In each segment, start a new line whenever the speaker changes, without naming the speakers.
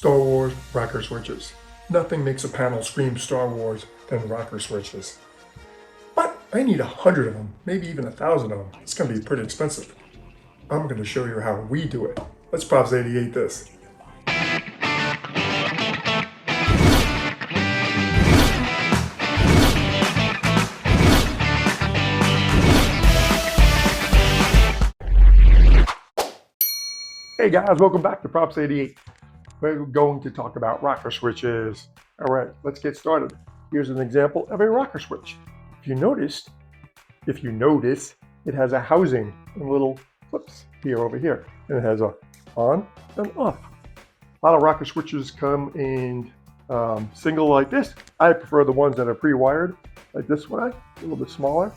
Star Wars rocker switches. Nothing makes a panel scream Star Wars than rocker switches. But I need 100 of them, maybe even 1,000 of them. It's going to be pretty expensive. I'm going to show you how we do it. Let's Props 88 this. Hey guys, welcome back to Props 88. We're going to talk about rocker switches. All right, let's get started. Here's an example of a rocker switch. If you notice, it has a housing and little clips over here. And it has a on and off. A lot of rocker switches come in single like this. I prefer the ones that are pre-wired, like this way, a little bit smaller.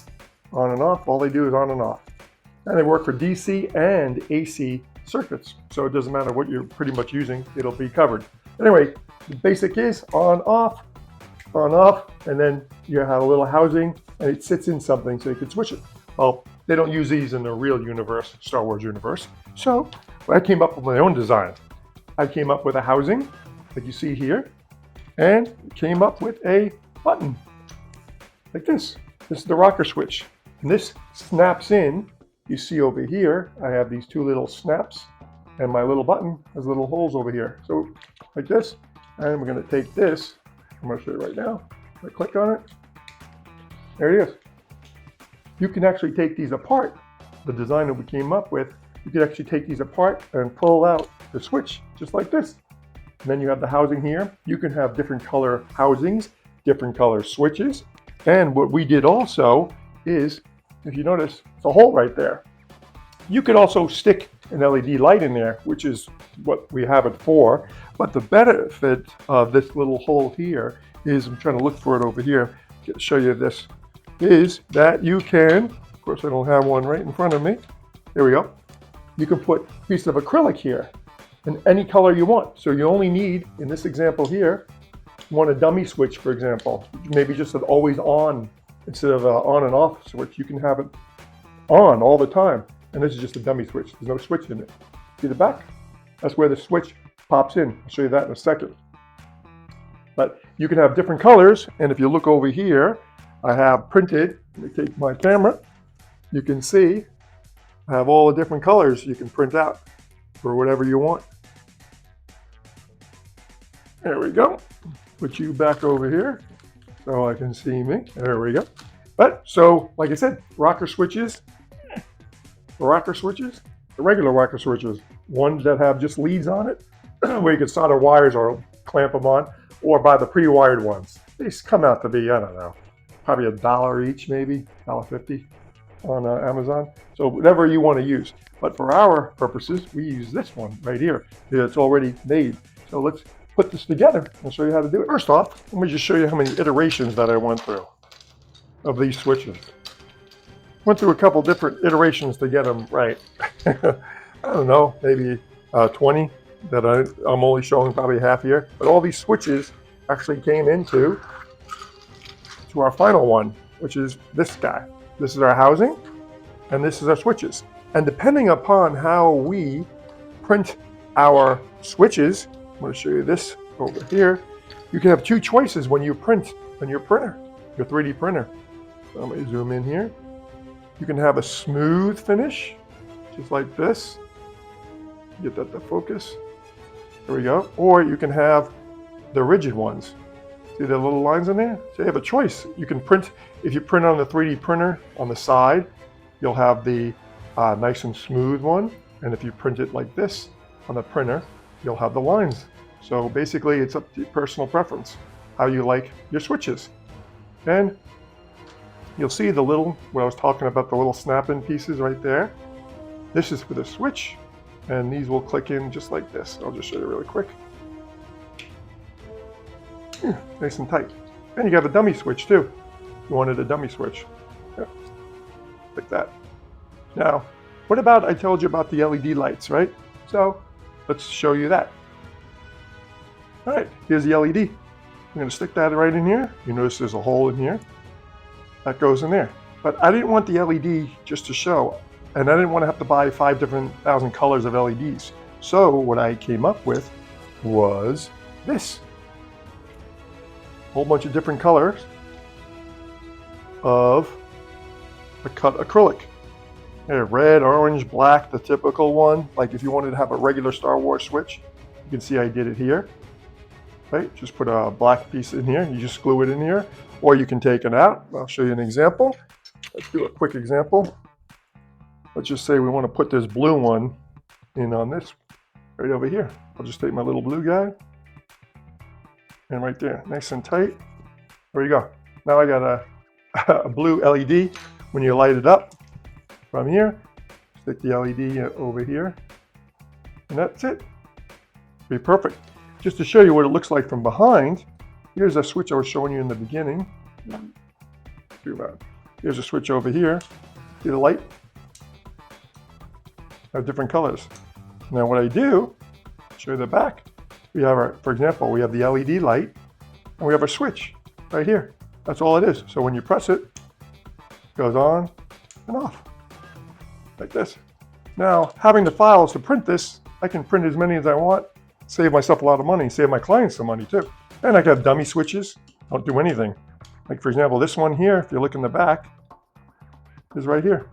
On and off, all they do is on and off. And they work for DC and AC circuits, so it doesn't matter what you're pretty much using, it'll be covered. Anyway, the basic is on, off, and then you have a little housing and it sits in something so you can switch it. Well, they don't use these in the real universe, Star Wars universe. So I came up with my own design. I came up with a housing, like you see here, and came up with a button, like this. This is the rocker switch. And this snaps in. You see over here, I have these two little snaps, and my little button has little holes over here. So like this, and we're going to take this. I'm going to show you right now. I click on it. There it is. You can actually take these apart. The design that we came up with, you can actually take these apart and pull out the switch just like this. And then you have the housing here. You can have different color housings, different color switches. And what we did also is, if you notice, it's a hole right there. You could also stick an LED light in there, which is what we have it for. But the benefit of this little hole here is, I'm trying to look for it over here to show you this, is that you can, of course I don't have one right in front of me. There we go. You can put a piece of acrylic here in any color you want. So you only need, in this example here, you want a dummy switch, for example. Maybe just an always on instead of an on and off switch. You can have it on all the time. And this is just a dummy switch. There's no switch in it. See the back? That's where the switch pops in. I'll show you that in a second. But you can have different colors. And if you look over here, I have printed, let me take my camera. You can see I have all the different colors you can print out for whatever you want. There we go. Put you back over here so I can see me. There we go. But so, like I said, rocker switches, the regular rocker switches, ones that have just leads on it, where you can solder wires or clamp them on, or buy the pre-wired ones. These come out to be, I don't know, probably $1 each, maybe $1.50 on Amazon. So whatever you want to use. But for our purposes, we use this one right here. It's already made. So let's put this together. I'll show you how to do it. First off, let me just show you how many iterations that I went through of these switches. Went through a couple different iterations to get them right. I don't know, maybe 20 that I'm only showing probably half here. But all these switches actually came into our final one, which is this guy. This is our housing, and this is our switches. And depending upon how we print our switches, I'm going to show you this over here. You can have two choices when you print on your printer, your 3D printer. So let me zoom in here. You can have a smooth finish, just like this. Get that to focus. There we go. Or you can have the rigid ones. See the little lines in there? So you have a choice. You can print, if you print on the 3D printer on the side, you'll have the nice and smooth one. And if you print it like this on the printer, you'll have the lines. So basically it's up to your personal preference, how you like your switches. And you'll see the little, what I was talking about, the little snap-in pieces right there. This is for the switch, and these will click in just like this. I'll just show you really quick. Nice and tight. And you have a dummy switch too. You wanted a dummy switch. Yeah. Like that. Now, what about, I told you about the LED lights, right? So let's show you that. All right, here's the LED. I'm going to stick that right in here. You notice there's a hole in here. That goes in there. But I didn't want the LED just to show, and I didn't want to have to buy 5,000 different colors of LEDs. So what I came up with was this. A whole bunch of different colors of a cut acrylic. Here, red, orange, black, the typical one. Like if you wanted to have a regular Star Wars switch, you can see I did it here. Right, just put a black piece in here. You just glue it in here, or you can take it out. I'll show you an example. Let's do a quick example. Let's just say we want to put this blue one in on this right over here. I'll just take my little blue guy and right there, nice and tight. There you go. Now I got a blue LED. When you light it up from here, stick the LED over here, and that's it. Be perfect. Just to show you what it looks like from behind, here's a switch I was showing you in the beginning. Here's a switch over here. See the light? Have different colors. Now what I do, show you the back. We have our, for example, we have the LED light and we have a switch right here. That's all it is. So when you press it, it goes on and off like this. Now having the files to print this, I can print as many as I want, save myself a lot of money, save my clients some money too. And I can have dummy switches, don't do anything. Like for example, this one here, if you look in the back, is right here.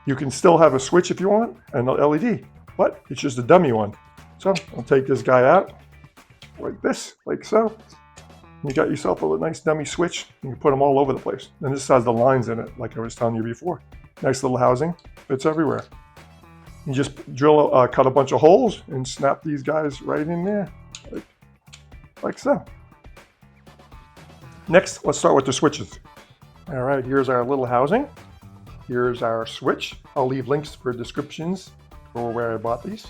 You can still have a switch if you want and an LED, but it's just a dummy one. So I'll take this guy out like this, like so. You got yourself a nice dummy switch. You can put them all over the place. And this has the lines in it, like I was telling you before. Nice little housing, fits everywhere. You just cut a bunch of holes and snap these guys right in there, like so. Next, let's start with the switches. All right, here's our little housing. Here's our switch. I'll leave links for descriptions for where I bought these.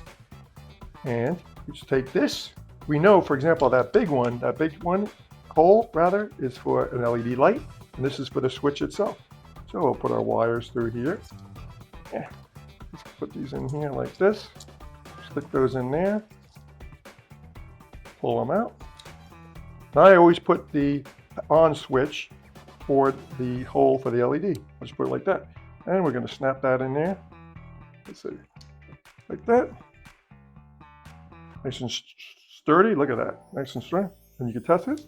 And you just take this. We know, for example, that big one hole rather, is for an LED light, and this is for the switch itself. So we'll put our wires through here. Yeah. Let's put these in here like this. Stick those in there. Pull them out. Now I always put the on switch for the hole for the LED. Let's put it like that. And we're going to snap that in there. Let's see. Like that. Nice and sturdy. Look at that. Nice and strong. And you can test it.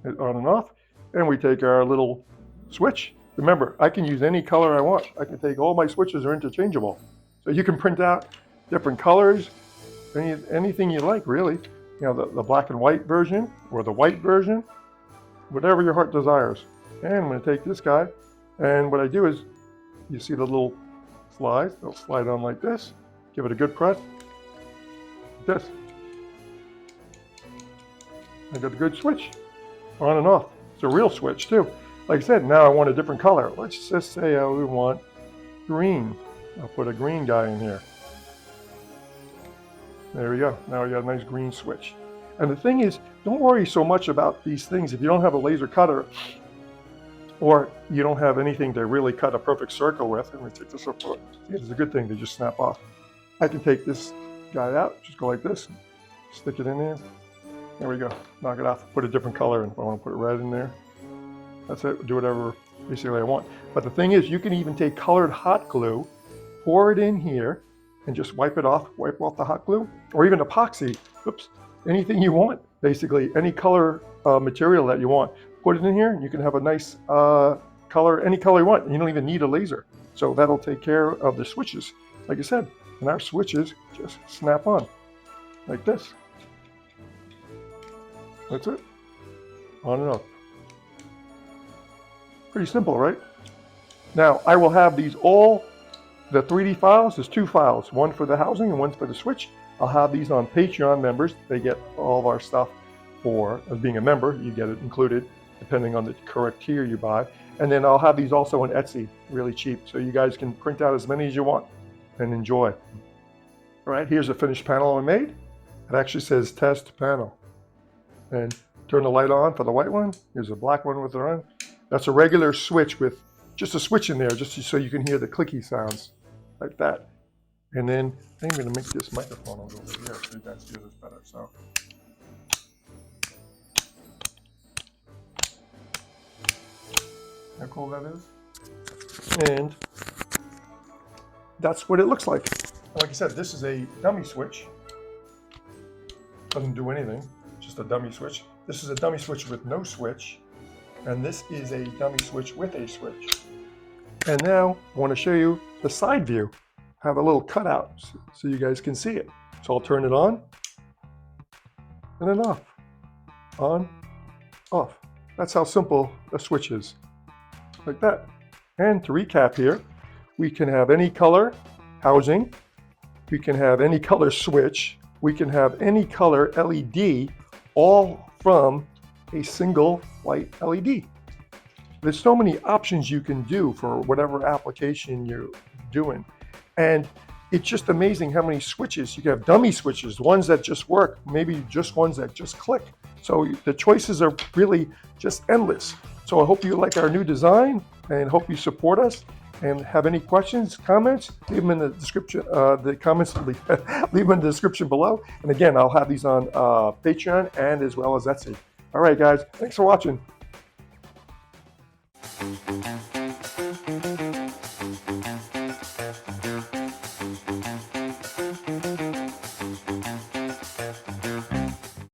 It's on and off. And we take our little switch. Remember, I can use any color I want. I can take all my switches are interchangeable. So you can print out different colors, anything you like, really. You know, the black and white version or the white version, whatever your heart desires. And I'm going to take this guy, and what I do is, you see the little slides, they'll slide on like this. Give it a good press. Like this. I got a good switch, on and off. It's a real switch too. Like I said, now I want a different color. Let's just say we want green. I'll put a green guy in here. There we go. Now we got a nice green switch. And the thing is, don't worry so much about these things. If you don't have a laser cutter, or you don't have anything to really cut a perfect circle with, and we take this apart. It's a good thing to just snap off. I can take this guy out, just go like this, stick it in there. There we go. Knock it off. Put a different color in. If I want to put red in there. That's it. Do whatever basically I want. But the thing is, you can even take colored hot glue, pour it in here, and just wipe it off. Wipe off the hot glue, or even epoxy. Oops. Anything you want, basically. Any color material that you want. Put it in here, and you can have a nice color, any color you want. And you don't even need a laser. So that'll take care of the switches. Like I said, and our switches just snap on like this. That's it. On and off. Pretty simple, right? Now, I will have these all, the 3D files, there's two files, one for the housing and one for the switch. I'll have these on Patreon members. They get all of our stuff for, as being a member, you get it included, depending on the correct tier you buy. And then I'll have these also on Etsy, really cheap, so you guys can print out as many as you want and enjoy. All right, here's a finished panel I made. It actually says test panel. And turn the light on for the white one. Here's a black one with it on. That's a regular switch with just a switch in there, just so you can hear the clicky sounds, like that. And then I'm going to make this microphone over here so you guys hear this better. So, how cool that is. And that's what it looks like. Like I said, this is a dummy switch. Doesn't do anything, just a dummy switch. This is a dummy switch with no switch, and this is a dummy switch with a switch. And now I want to show you the side view. I have a little cutout so you guys can see it. So I'll turn it on and then off, on, off. That's how simple a switch is, like that. And to recap here, we can have any color housing, we can have any color switch, we can have any color LED, all from a single white LED. There's so many options you can do for whatever application you're doing. And it's just amazing how many switches. You can have dummy switches, ones that just work, maybe just ones that just click. So the choices are really just endless. So I hope you like our new design and hope you support us. And have any questions, comments, leave them in the description, leave them in the description below. And again, I'll have these on Patreon and as well as Etsy. All right, guys, thanks for watching.